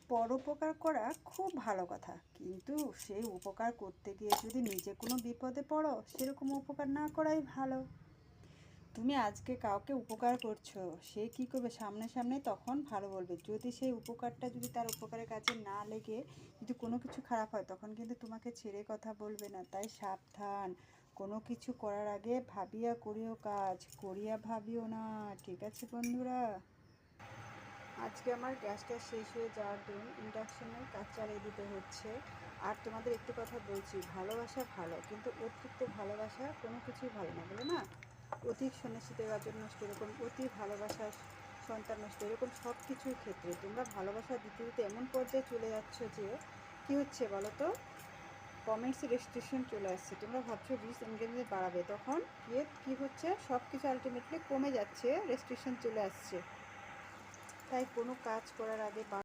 পরোপকার করা খুব ভালো কথা, কিন্তু সেই উপকার করতে গিয়ে যদি নিজে কোনো বিপদে পড়ো, সেরকম উপকার না করাই ভালো। তুমি আজকে কাউকে উপকার করছো, সে কি করবে সামনে সামনে তখন ভালো বলবে। যদি সেই উপকারটা যদি তার উপকারের কাজে না লেগে যদি কোনো কিছু খারাপ হয়, তখন কিন্তু তোমাকে ছেড়ে কথা বলবে না। তাই সাবধান, কোনো কিছু করার আগে ভাবিয়া করিও কাজ, করিয়া ভাবিও না। ঠিক আছে বন্ধুরা, আজকে আমার গ্যাসটা শেষ হয়ে যাওয়ার দিন, ইন্ডাকশনের কাজ চালিয়ে দিতে হচ্ছে। আর তোমাদের একটু কথা বলছি, ভালোবাসা ভালো, কিন্তু অতিরিক্ত ভালোবাসা কোনো কিছুই ভালো না, বলে না, অধিক সন্ন্যাসীতে গাজন নষ্ট, এরকম অতি ভালোবাসার সন্তান নষ্ট, এরকম সব কিছুর ক্ষেত্রে তোমরা ভালোবাসা দিতে দিতে এমন পর্যায়ে চলে যাচ্ছ যে কি হচ্ছে বলো তো, কমেন্টসে রেস্ট্রিকশন চলে আসছে। তোমরা ভাবছো রিচ এনগেজমেন্ট বাড়াবে, তখন কি হচ্ছে, সব কিছু আলটিমেটলি কমে যাচ্ছে, রেস্ট্রিকশন চলে আসছে। তাই কোনো কাজ করার আগে